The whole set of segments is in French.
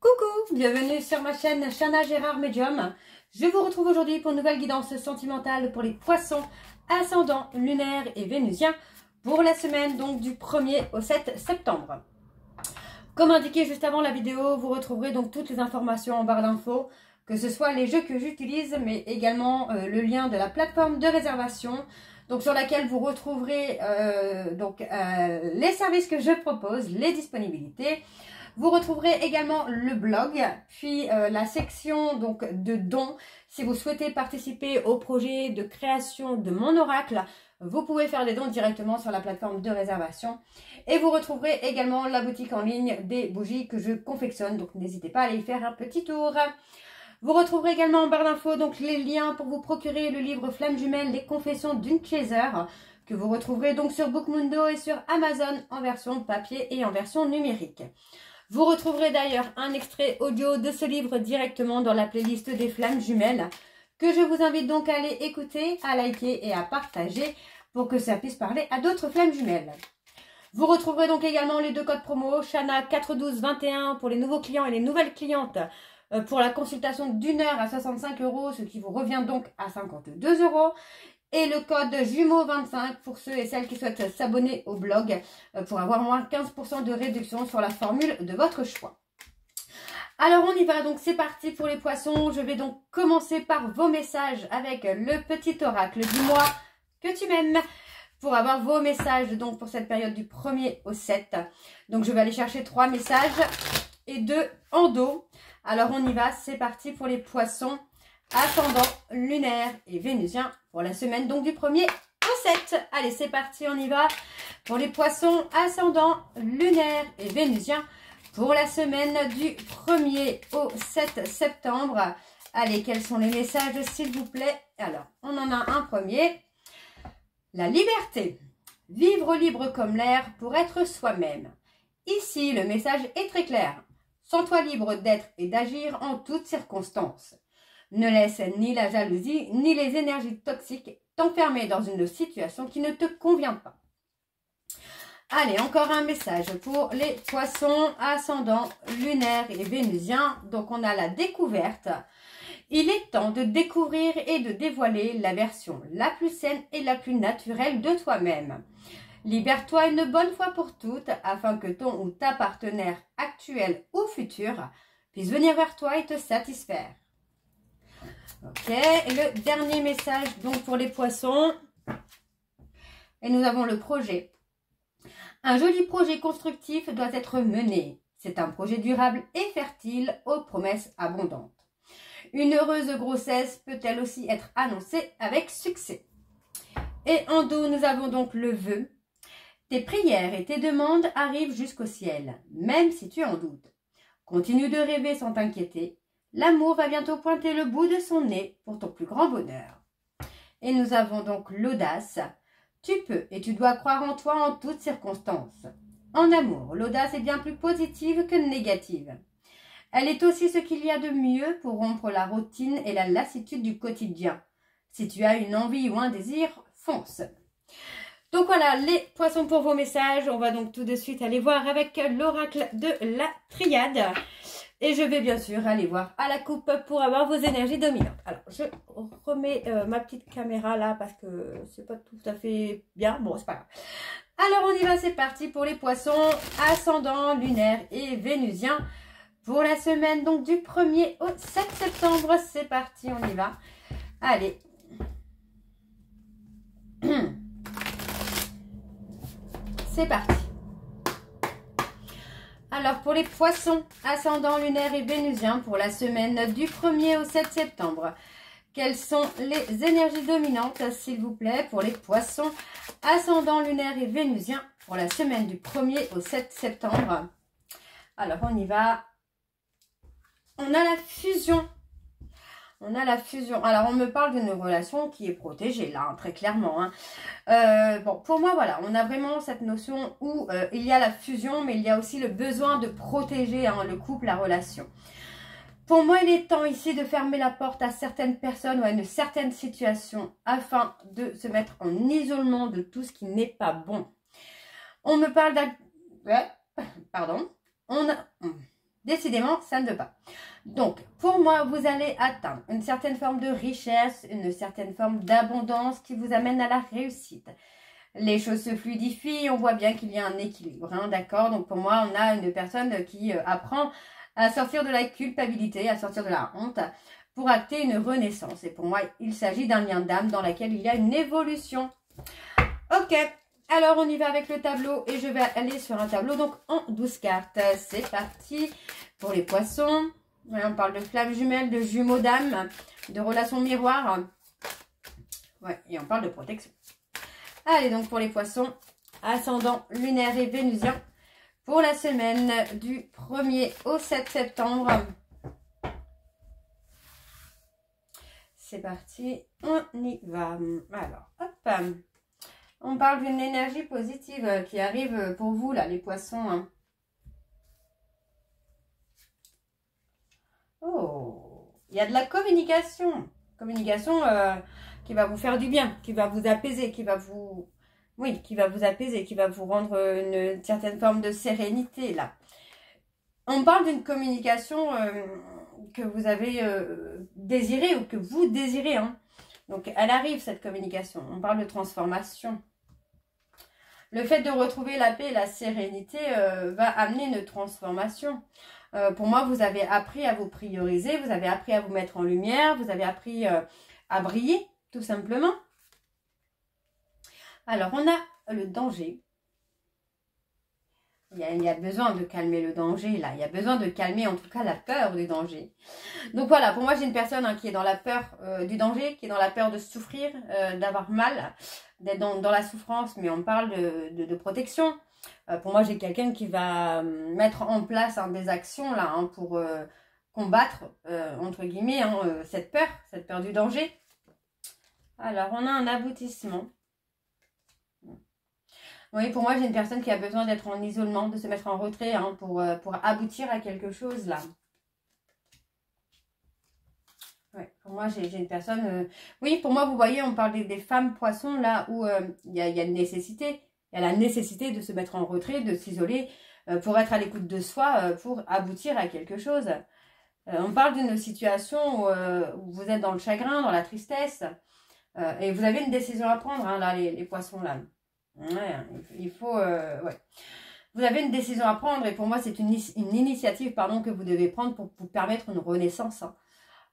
Coucou, bienvenue sur ma chaîne Chana Gérard Medium. Je vous retrouve aujourd'hui pour une nouvelle guidance sentimentale pour les poissons, ascendants, lunaires et vénusiens pour la semaine donc du 1er au 7 septembre. Comme indiqué juste avant la vidéo, vous retrouverez donc toutes les informations en barre d'infos, que ce soit les jeux que j'utilise, mais également le lien de la plateforme de réservation, donc sur laquelle vous retrouverez les services que je propose, les disponibilités. Vous retrouverez également le blog, puis la section donc de dons. Si vous souhaitez participer au projet de création de mon oracle, vous pouvez faire des dons directement sur la plateforme de réservation. Et vous retrouverez également la boutique en ligne des bougies que je confectionne. Donc n'hésitez pas à aller y faire un petit tour. Vous retrouverez également en barre d'infos donc les liens pour vous procurer le livre Flamme Jumelle, les confessions d'une chaser, que vous retrouverez donc sur Bookmundo et sur Amazon en version papier et en version numérique. Vous retrouverez d'ailleurs un extrait audio de ce livre directement dans la playlist des Flammes Jumelles, que je vous invite donc à aller écouter, à liker et à partager pour que ça puisse parler à d'autres Flammes Jumelles. Vous retrouverez donc également les deux codes promo, Chana 41221 pour les nouveaux clients et les nouvelles clientes pour la consultation d'1 heure à 65 €, ce qui vous revient donc à 52 €. Et le code jumeau25 pour ceux et celles qui souhaitent s'abonner au blog pour avoir moins 15% de réduction sur la formule de votre choix. Alors on y va, donc c'est parti pour les poissons. Je vais donc commencer par vos messages avec le petit oracle du mois que tu m'aimes. Pour avoir vos messages donc pour cette période du 1er au 7. Donc je vais aller chercher 3 messages et 2 en dos. Alors on y va, c'est parti pour les poissons, ascendants, lunaires et vénusiens pour la semaine donc du 1er au 7. Allez, c'est parti, on y va pour les poissons, ascendants, lunaires et vénusiens pour la semaine du 1er au 7 septembre. Allez, quels sont les messages s'il vous plaît? Alors, on en a un premier. La liberté. Vivre libre comme l'air pour être soi-même. Ici, le message est très clair. Sens-toi libre d'être et d'agir en toutes circonstances. Ne laisse ni la jalousie ni les énergies toxiques t'enfermer dans une situation qui ne te convient pas. Allez, encore un message pour les poissons, ascendants, lunaires et vénusiens. Donc, on a la découverte. Il est temps de découvrir et de dévoiler la version la plus saine et la plus naturelle de toi-même. Libère-toi une bonne fois pour toutes afin que ton ou ta partenaire actuel ou futur puisse venir vers toi et te satisfaire. Ok, et le dernier message donc pour les poissons. Et nous avons le projet. Un joli projet constructif doit être mené. C'est un projet durable et fertile aux promesses abondantes. Une heureuse grossesse peut-elle aussi être annoncée avec succès. Et en dos, nous avons donc le vœu. Tes prières et tes demandes arrivent jusqu'au ciel, même si tu en doutes. Continue de rêver sans t'inquiéter. L'amour va bientôt pointer le bout de son nez pour ton plus grand bonheur. Et nous avons donc l'audace. Tu peux et tu dois croire en toi en toutes circonstances. En amour, l'audace est bien plus positive que négative. Elle est aussi ce qu'il y a de mieux pour rompre la routine et la lassitude du quotidien. Si tu as une envie ou un désir, fonce. Donc voilà les poissons pour vos messages. On va donc tout de suite aller voir avec l'oracle de la triade. Et je vais bien sûr aller voir à la coupe pour avoir vos énergies dominantes. Alors je remets ma petite caméra là parce que c'est pas tout à fait bien. Bon, c'est pas grave. Alors on y va, c'est parti pour les poissons, ascendants, lunaires et vénusiens. Pour la semaine donc du 1er au 7 septembre, c'est parti, on y va. Allez. C'est parti. Alors pour les poissons, ascendants, lunaires et vénusiens pour la semaine du 1er au 7 septembre. Quelles sont les énergies dominantes s'il vous plaît pour les poissons, ascendants, lunaires et vénusiens pour la semaine du 1er au 7 septembre. Alors on y va. On a la fusion. On a la fusion. Alors, on me parle d'une relation qui est protégée, là, hein, très clairement. Hein. Bon, pour moi, voilà, on a vraiment cette notion où il y a la fusion, mais il y a aussi le besoin de protéger hein, le couple, la relation. Pour moi, il est temps ici de fermer la porte à certaines personnes ou à une certaine situation afin de se mettre en isolement de tout ce qui n'est pas bon. On me parle d'un... Ouais, pardon. On a... Décidément, ça ne veut pas. Donc, pour moi, vous allez atteindre une certaine forme de richesse, une certaine forme d'abondance qui vous amène à la réussite. Les choses se fluidifient, on voit bien qu'il y a un équilibre, hein, d'accord? Donc, pour moi, on a une personne qui apprend à sortir de la culpabilité, à sortir de la honte, pour acter une renaissance. Et pour moi, il s'agit d'un lien d'âme dans lequel il y a une évolution. Ok, alors on y va avec le tableau et je vais aller sur un tableau donc en 12 cartes. C'est parti pour les poissons. Ouais, on parle de flammes jumelles, de jumeaux d'âme, de relations miroirs. Ouais, et on parle de protection. Allez donc pour les poissons, ascendant lunaire et vénusien pour la semaine du 1er au 7 septembre. C'est parti, on y va. Alors, hop, on parle d'une énergie positive qui arrive pour vous, là, les poissons. Hein. Oh, il y a de la communication. Communication qui va vous faire du bien, qui va vous apaiser, qui va vous... Oui, qui va vous apaiser, qui va vous rendre une certaine forme de sérénité, là. On parle d'une communication... que vous avez désiré ou que vous désirez. Hein. Donc, elle arrive, cette communication. On parle de transformation. Le fait de retrouver la paix et la sérénité va amener une transformation. Pour moi, vous avez appris à vous prioriser, vous avez appris à vous mettre en lumière, vous avez appris à briller, tout simplement. Alors, on a le danger. Il y a besoin de calmer le danger, là. Il y a besoin de calmer, en tout cas, la peur du danger. Donc, voilà. Pour moi, j'ai une personne hein, qui est dans la peur du danger, qui est dans la peur de souffrir, d'avoir mal, d'être dans la souffrance. Mais on parle de protection. Pour moi, j'ai quelqu'un qui va mettre en place hein, des actions, là, hein, pour combattre, entre guillemets, hein, cette peur du danger. Alors, on a un aboutissement. Oui, pour moi, j'ai une personne qui a besoin d'être en isolement, de se mettre en retrait hein, pour aboutir à quelque chose, là. Ouais, pour moi, j'ai une personne... Oui, pour moi, vous voyez, on parle des femmes poissons, là, où il y a une nécessité. Il y a la nécessité de se mettre en retrait, de s'isoler, pour être à l'écoute de soi, pour aboutir à quelque chose. On parle d'une situation où vous êtes dans le chagrin, dans la tristesse, et vous avez une décision à prendre, hein, là, les poissons, là. Ouais, il faut... ouais. Vous avez une décision à prendre et pour moi, c'est une initiative pardon, que vous devez prendre pour vous permettre une renaissance,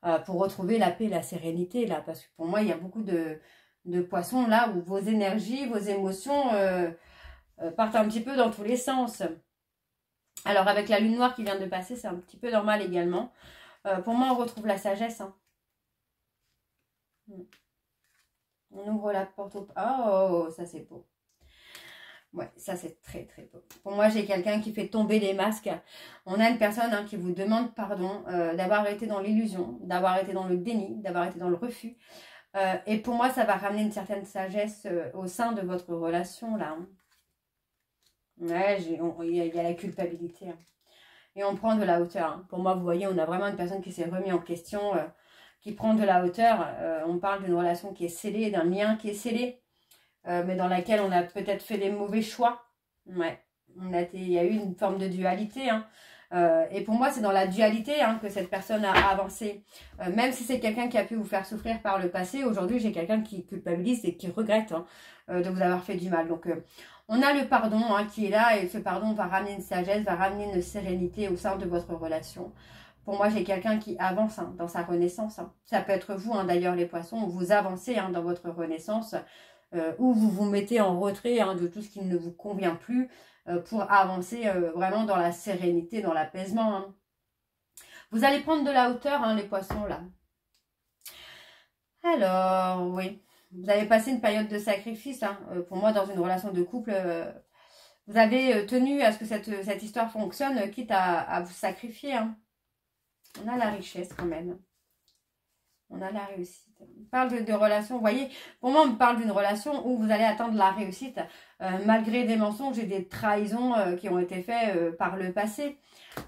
hein, pour retrouver la paix et la sérénité, là. Parce que pour moi, il y a beaucoup de poissons, là, où vos énergies, vos émotions partent un petit peu dans tous les sens. Alors, avec la lune noire qui vient de passer, c'est un petit peu normal également. Pour moi, on retrouve la sagesse, hein. On ouvre la porte au... Oh, ça c'est beau. Ouais, ça c'est très très beau. Pour moi, j'ai quelqu'un qui fait tomber les masques. On a une personne hein, qui vous demande pardon d'avoir été dans l'illusion, d'avoir été dans le déni, d'avoir été dans le refus. Et pour moi, ça va ramener une certaine sagesse au sein de votre relation, là. Hein. Ouais, il y a la culpabilité. Hein. Et on prend de la hauteur. Hein. Pour moi, vous voyez, on a vraiment une personne qui s'est remis en question, qui prend de la hauteur. On parle d'une relation qui est scellée, d'un lien qui est scellé. Mais dans laquelle on a peut-être fait des mauvais choix. Ouais, il y a eu une forme de dualité. Hein. Et pour moi, c'est dans la dualité hein, que cette personne a avancé. Même si c'est quelqu'un qui a pu vous faire souffrir par le passé, aujourd'hui, j'ai quelqu'un qui culpabilise et qui regrette hein, de vous avoir fait du mal. Donc, on a le pardon hein, qui est là et ce pardon va ramener une sagesse, va ramener une sérénité au sein de votre relation. Pour moi, j'ai quelqu'un qui avance hein, dans sa renaissance. Hein. Ça peut être vous, hein, d'ailleurs, les poissons, où vous avancez hein, dans votre renaissance. Où vous vous mettez en retrait hein, de tout ce qui ne vous convient plus pour avancer vraiment dans la sérénité, dans l'apaisement. Hein. Vous allez prendre de la hauteur, hein, les poissons, là. Alors, oui, vous avez passé une période de sacrifice. Hein. Pour moi, dans une relation de couple, vous avez tenu à ce que cette histoire fonctionne, quitte à vous sacrifier. Hein. On a la richesse quand même. On a la réussite. On parle de relations, vous voyez, pour moi, on parle d'une relation où vous allez atteindre la réussite malgré des mensonges et des trahisons qui ont été faits par le passé.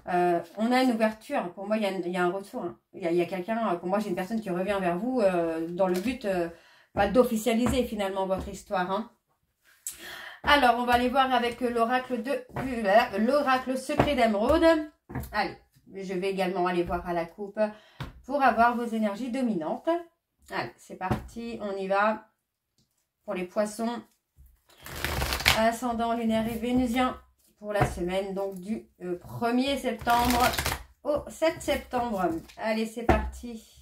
On a une ouverture. Pour moi, il y a un retour. Hein. Il y a quelqu'un, pour moi, j'ai une personne qui revient vers vous dans le but d'officialiser finalement votre histoire. Hein. Alors, on va aller voir avec l'oracle l'oracle secret d'émeraude. Allez, je vais également aller voir à la coupe pour avoir vos énergies dominantes. Allez, c'est parti, on y va. Pour les poissons, ascendant lunaire et vénusien, pour la semaine donc du 1er septembre au 7 septembre. Allez, c'est parti.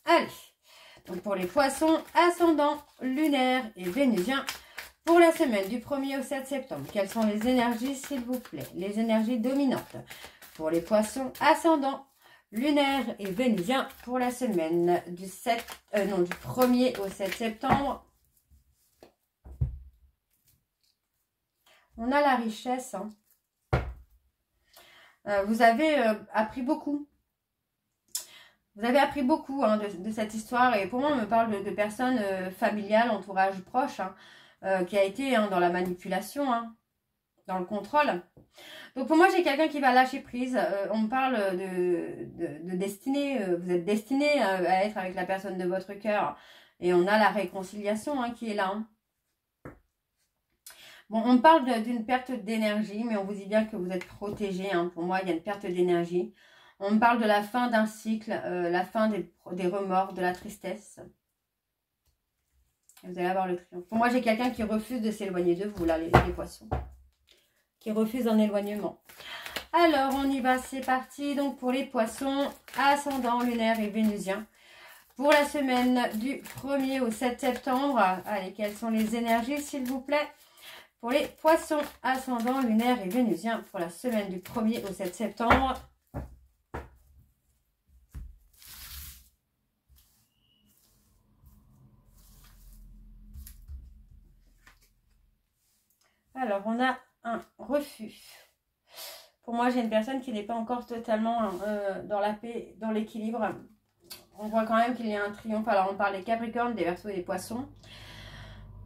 Allez, donc pour les poissons, ascendant lunaire et vénusien, pour la semaine du 1er au 7 septembre, quelles sont les énergies, s'il vous plaît? Les énergies dominantes. Pour les poissons, ascendant lunaire et vénusien, pour la semaine du 1er au 7 septembre. On a la richesse. Hein. Vous avez appris beaucoup. Vous avez appris beaucoup hein, de cette histoire. Et pour moi, on me parle de personnes familiales, entourage proche, hein, qui a été hein, dans la manipulation, hein, dans le contrôle. Donc pour moi, j'ai quelqu'un qui va lâcher prise. On me parle de destinée. Vous êtes destiné à être avec la personne de votre cœur. Et on a la réconciliation hein, qui est là. Hein. Bon, on parle d'une perte d'énergie, mais on vous dit bien que vous êtes protégé. Hein. Pour moi, il y a une perte d'énergie. On me parle de la fin d'un cycle, la fin des remords, de la tristesse. Vous allez avoir le triomphe. Pour moi, j'ai quelqu'un qui refuse de s'éloigner de vous, là, les poissons. Qui refuse un éloignement. Alors, on y va, c'est parti. Donc, pour les poissons, ascendant lunaire et vénusien. Pour la semaine du 1er au 7 septembre. Allez, quelles sont les énergies, s'il vous plaît? Pour les poissons, ascendant lunaire et vénusien. Pour la semaine du 1er au 7 septembre. Alors, on a un refus. Pour moi, j'ai une personne qui n'est pas encore totalement dans la paix, dans l'équilibre. On voit quand même qu'il y a un triomphe. Alors, on parle des Capricornes, des Verseaux et des Poissons.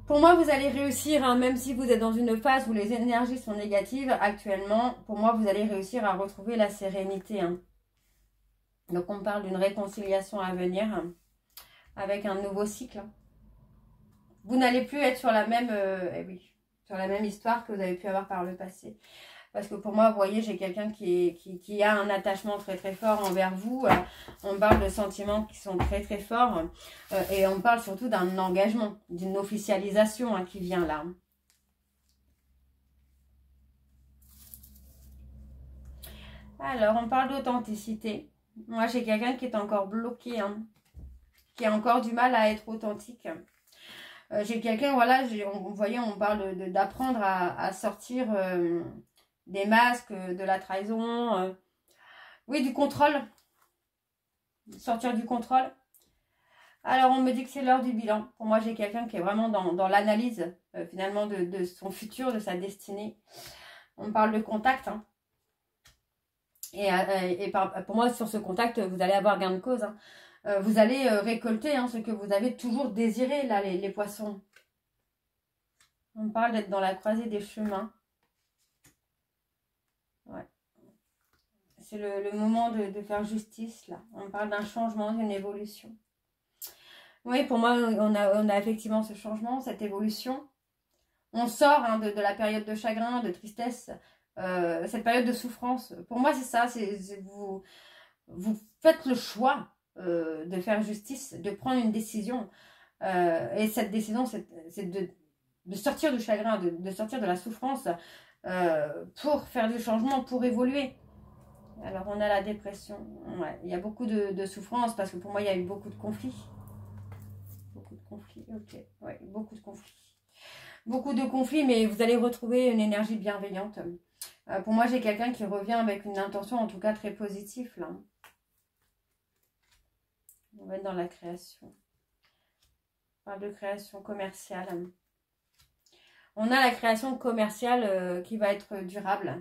Pour moi, vous allez réussir, hein, même si vous êtes dans une phase où les énergies sont négatives actuellement. Pour moi, vous allez réussir à retrouver la sérénité. Hein. Donc, on parle d'une réconciliation à venir hein, avec un nouveau cycle. Vous n'allez plus être sur la même... sur la même histoire que vous avez pu avoir par le passé. Parce que pour moi, vous voyez, j'ai quelqu'un qui a un attachement très très fort envers vous. On parle de sentiments qui sont très très forts. Et on parle surtout d'un engagement, d'une officialisation hein, qui vient là. Alors, on parle d'authenticité. Moi, j'ai quelqu'un qui est encore bloqué, hein, qui a encore du mal à être authentique. J'ai quelqu'un, voilà, vous voyez, on parle d'apprendre à sortir des masques, de la trahison, oui, du contrôle, sortir du contrôle. Alors, on me dit que c'est l'heure du bilan. Pour moi, j'ai quelqu'un qui est vraiment dans l'analyse, finalement, de son futur, de sa destinée. On parle de contact, hein. Et pour moi, sur ce contact, vous allez avoir gain de cause, hein. Vous allez récolter hein, ce que vous avez toujours désiré, là, les poissons. On parle d'être dans la croisée des chemins. Ouais. C'est le moment de faire justice, là. On parle d'un changement, d'une évolution. Oui, pour moi, on a effectivement ce changement, cette évolution. On sort hein, de la période de chagrin, de tristesse, cette période de souffrance. Pour moi, c'est ça. Vous faites le choix de faire justice, de prendre une décision. Et cette décision, c'est de sortir du chagrin, de sortir de la souffrance pour faire du changement, pour évoluer. Alors, on a la dépression. Ouais, il y a beaucoup de souffrance parce que pour moi, il y a eu beaucoup de conflits. Beaucoup de conflits, ok. Ouais, beaucoup de conflits. Beaucoup de conflits, mais vous allez retrouver une énergie bienveillante. Pour moi, j'ai quelqu'un qui revient avec une intention, en tout cas, très positive, là. On va être dans la création. On parle de création commerciale. On a la création commerciale qui va être durable,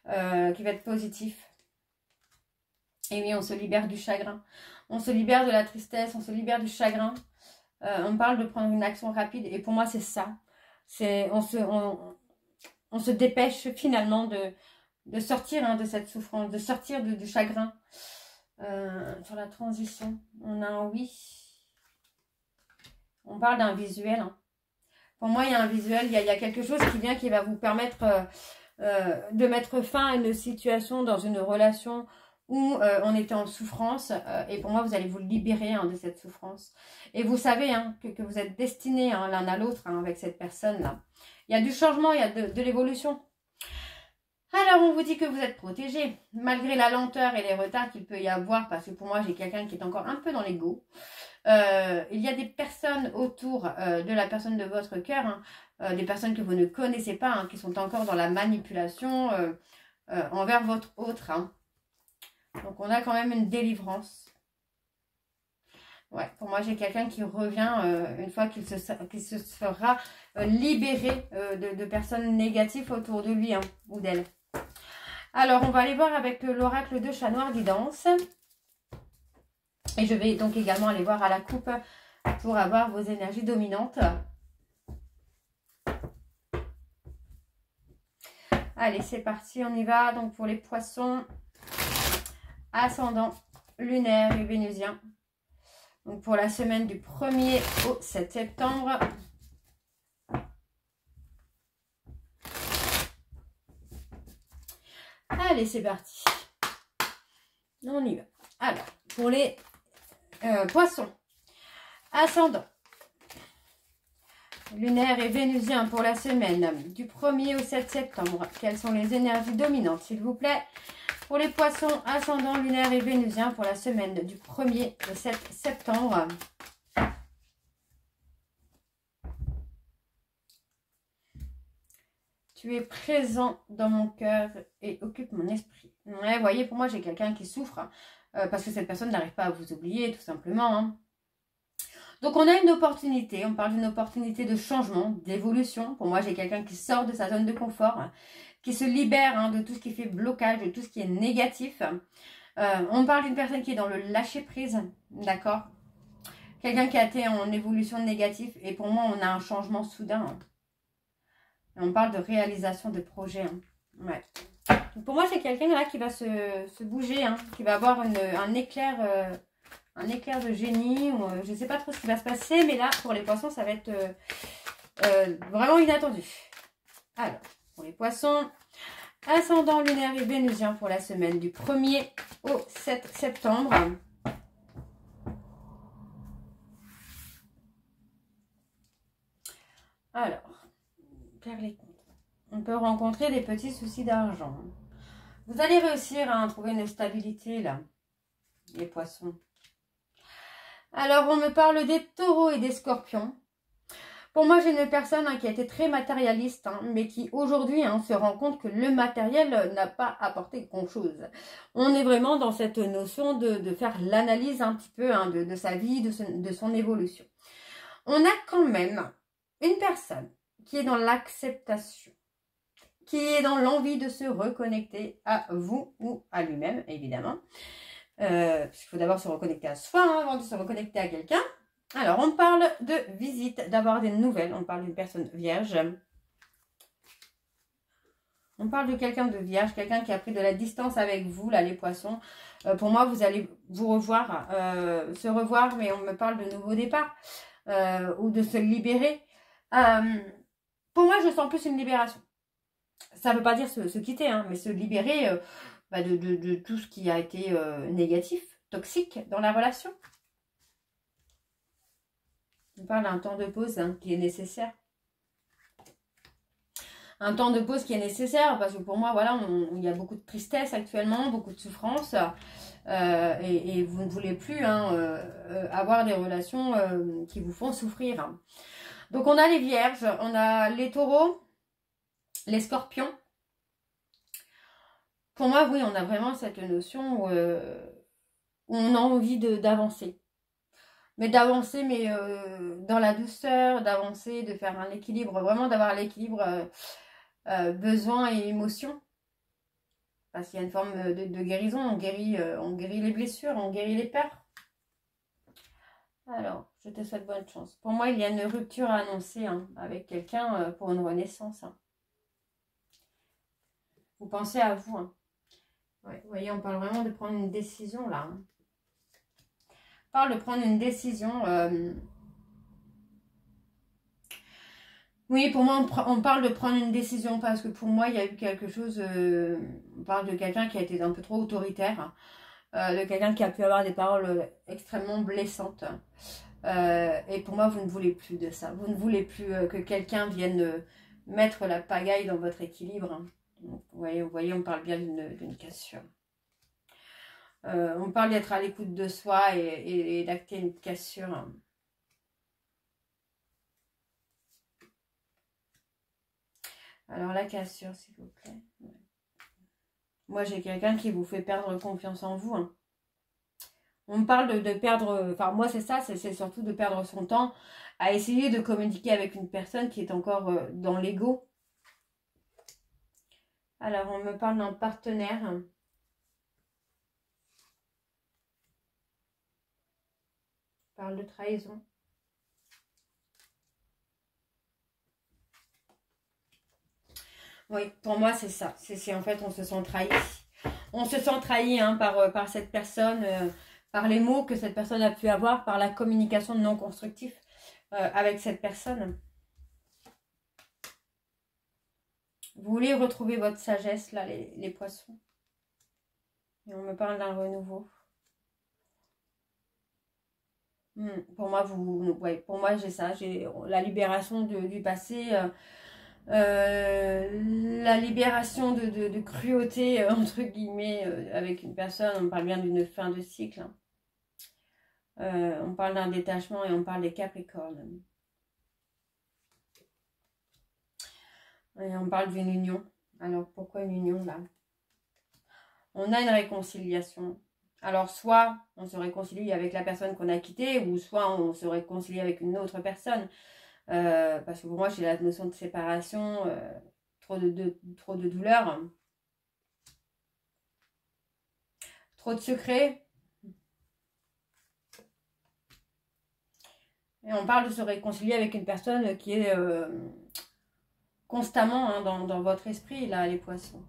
qui va être positif. Et oui, on se libère du chagrin. On se libère de la tristesse, on se libère du chagrin. On parle de prendre une action rapide. Et pour moi, c'est ça. On se dépêche finalement de sortir hein, de cette souffrance, de sortir du chagrin. Sur la transition, on a un oui. On parle d'un visuel. Hein. Pour moi, il y a un visuel, il y a quelque chose qui vient, qui va vous permettre de mettre fin à une situation dans une relation où on était en souffrance. Et pour moi, vous allez vous libérer de cette souffrance. Et vous savez que vous êtes destinés l'un à l'autre avec cette personne-là. Il y a du changement, il y a de l'évolution. Alors, on vous dit que vous êtes protégé, malgré la lenteur et les retards qu'il peut y avoir, parce que pour moi, j'ai quelqu'un qui est encore un peu dans l'ego. Il y a des personnes autour de la personne de votre cœur, des personnes que vous ne connaissez pas, qui sont encore dans la manipulation envers votre autre. Donc, on a quand même une délivrance. Ouais, pour moi, j'ai quelqu'un qui revient une fois qu'il se sera libéré de personnes négatives autour de lui ou d'elle. Alors, on va aller voir avec l'oracle de Chat Noir Guidance. Et je vais donc également aller voir à la coupe pour avoir vos énergies dominantes. Allez, c'est parti, on y va. Donc, pour les poissons, ascendant, lunaire et vénusien. Donc, pour la semaine du 1er au 7 septembre. Allez, c'est parti. On y va. Alors, pour les poissons, ascendant, lunaire et vénusien pour la semaine du 1er au 7 septembre. Quelles sont les énergies dominantes, s'il vous plaît? Pour les poissons, ascendant, lunaire et vénusien pour la semaine du 1er au 7 septembre. Tu es présent dans mon cœur et occupe mon esprit. Ouais, vous voyez, pour moi, j'ai quelqu'un qui souffre parce que cette personne n'arrive pas à vous oublier, tout simplement. Donc, on a une opportunité. On parle d'une opportunité de changement, d'évolution. Pour moi, j'ai quelqu'un qui sort de sa zone de confort, qui se libère de tout ce qui fait blocage, de tout ce qui est négatif. On parle d'une personne qui est dans le lâcher-prise, d'accord? Quelqu'un qui a été en évolution négative. Et pour moi, on a un changement soudain. On parle de réalisation de projets. Ouais. Donc pour moi, c'est quelqu'un là qui va se bouger, qui va avoir un éclair de génie. Ou, je ne sais pas trop ce qui va se passer, mais là, pour les poissons, ça va être vraiment inattendu. Alors, pour les poissons, ascendant, lunaire et vénusien pour la semaine du 1er au 7 septembre. Alors, faire les comptes. On peut rencontrer des petits soucis d'argent. Vous allez réussir à trouver une stabilité là, les poissons. Alors, on me parle des taureaux et des scorpions. Pour moi, j'ai une personne qui a été très matérialiste, mais qui aujourd'hui se rend compte que le matériel n'a pas apporté grand-chose. On est vraiment dans cette notion de faire l'analyse un petit peu de sa vie, de son évolution. On a quand même une personne qui est dans l'acceptation, qui est dans l'envie de se reconnecter à vous ou à lui-même, évidemment. Parce qu'il faut d'abord se reconnecter à soi avant de se reconnecter à quelqu'un. Alors, on parle de visite, d'avoir des nouvelles. On parle d'une personne vierge. On parle de quelqu'un de vierge, quelqu'un qui a pris de la distance avec vous, là, les poissons. Pour moi, vous allez vous revoir, se revoir, mais on me parle de nouveau départ ou de se libérer. Pour moi, je sens plus une libération. Ça ne veut pas dire se quitter, mais se libérer de tout ce qui a été négatif, toxique dans la relation. On parle d'un temps de pause qui est nécessaire. Un temps de pause qui est nécessaire parce que pour moi, voilà, il y a beaucoup de tristesse actuellement, beaucoup de souffrance et vous ne voulez plus avoir des relations qui vous font souffrir. Donc, on a les vierges, on a les taureaux, les scorpions. Pour moi, oui, on a vraiment cette notion où on a envie d'avancer. Mais d'avancer, dans la douceur, d'avancer, de faire un équilibre, vraiment d'avoir l'équilibre besoin et émotion. Parce qu'il y a une forme de guérison, on guérit les blessures, on guérit les peurs. Alors, je te souhaite bonne chance. Pour moi, il y a une rupture à annoncer avec quelqu'un pour une renaissance. Vous pensez à vous. Ouais, vous voyez, on parle vraiment de prendre une décision là. On parle de prendre une décision. Oui, pour moi, on parle de prendre une décision parce que pour moi, il y a eu quelque chose. On parle de quelqu'un qui a été un peu trop autoritaire, de quelqu'un qui a pu avoir des paroles extrêmement blessantes. Et pour moi, vous ne voulez plus de ça. Vous ne voulez plus que quelqu'un vienne mettre la pagaille dans votre équilibre. Donc, vous voyez, on parle bien d'une cassure. On parle d'être à l'écoute de soi et d'acter une cassure. Alors la cassure, s'il vous plaît. Ouais. Moi, j'ai quelqu'un qui vous fait perdre confiance en vous. Hein. On me parle de perdre... Enfin, moi, c'est ça, c'est surtout de perdre son temps à essayer de communiquer avec une personne qui est encore dans l'ego. Alors, on me parle d'un partenaire. On parle de trahison. Oui, pour moi, c'est ça. C'est en fait, on se sent trahi. On se sent trahi hein, par cette personne, par les mots que cette personne a pu avoir, par la communication non constructive avec cette personne. Vous voulez retrouver votre sagesse, là, les poissons. Et on me parle d'un renouveau. Pour moi, pour moi, j'ai ça. J'ai la libération du passé... la libération de cruauté entre guillemets avec une personne, on parle bien d'une fin de cycle. On parle d'un détachement et on parle des Capricornes. Et on parle d'une union. Alors pourquoi une union là? On a une réconciliation. Alors soit on se réconcilie avec la personne qu'on a quittée ou soit on se réconcilie avec une autre personne. Parce que pour moi, j'ai la notion de séparation, trop de douleur, trop de secrets. Et on parle de se réconcilier avec une personne qui est constamment hein, dans votre esprit, là, les poissons.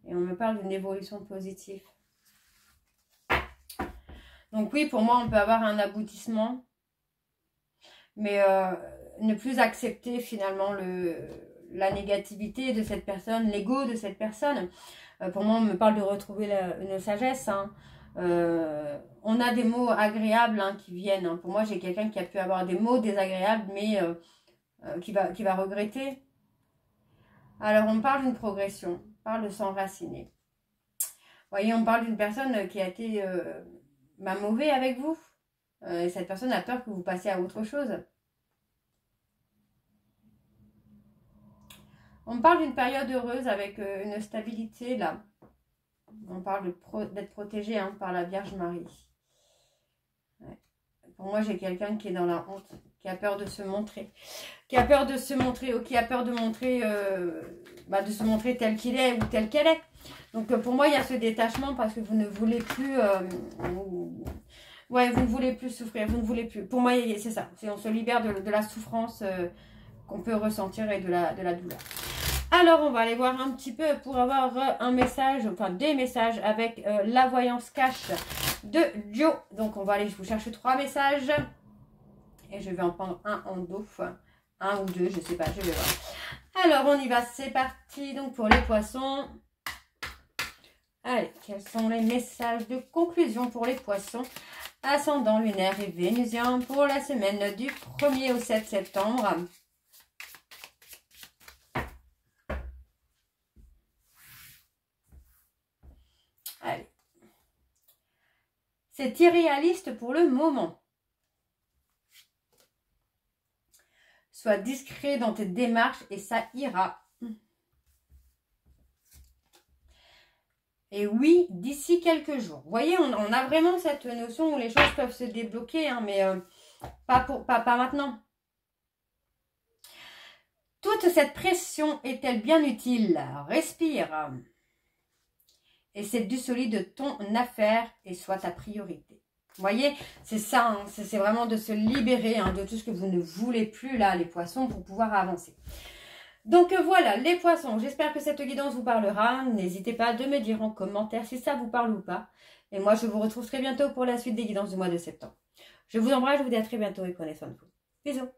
Et on me parle d'une évolution positive. Donc oui, pour moi, on peut avoir un aboutissement, mais ne plus accepter finalement la négativité de cette personne, l'ego de cette personne. Pour moi, on me parle de retrouver une sagesse. Hein. On a des mots agréables hein, qui viennent. Hein. Pour moi, j'ai quelqu'un qui a pu avoir des mots désagréables, mais qui va regretter. Alors, on parle d'une progression, on parle de s'enraciner. Vous voyez, on parle d'une personne qui a été mauvais avec vous. Et cette personne a peur que vous passiez à autre chose. On parle d'une période heureuse avec une stabilité là. On parle d'être protégé hein, par la Vierge Marie. Ouais. Pour moi, j'ai quelqu'un qui est dans la honte, qui a peur de se montrer. Qui a peur de se montrer ou qui a peur de montrer, de se montrer tel qu'il est ou telle qu'elle est. Donc pour moi, il y a ce détachement parce que vous ne voulez plus... vous ne voulez plus souffrir, vous ne voulez plus. Pour moi, c'est ça. On se libère de la souffrance qu'on peut ressentir et de la douleur. Alors, on va aller voir un petit peu pour avoir un message, enfin des messages avec la voyance cash de Joe. Donc, on va aller, je vous cherche 3 messages. Et je vais en prendre un en dos. Un ou deux, je sais pas, je vais voir. Alors, on y va, c'est parti. Donc, pour les poissons. Allez, quels sont les messages de conclusion pour les poissons? Ascendant lunaire et vénusien pour la semaine du 1er au 7 septembre. Allez. C'est irréaliste pour le moment. Sois discret dans tes démarches et ça ira. Et oui, d'ici quelques jours. Vous voyez, on a vraiment cette notion où les choses peuvent se débloquer, hein, mais pas maintenant. Toute cette pression est-elle bien utile? Respire. Et c'est du solide ton affaire et soit ta priorité. Vous voyez, c'est ça, hein, c'est vraiment de se libérer hein, de tout ce que vous ne voulez plus, là, les poissons, pour pouvoir avancer. Donc voilà, les poissons, j'espère que cette guidance vous parlera. N'hésitez pas de me dire en commentaire si ça vous parle ou pas. Et moi, je vous retrouve très bientôt pour la suite des guidances du mois de septembre. Je vous embrasse, je vous dis à très bientôt et prenez soin de vous. Bisous.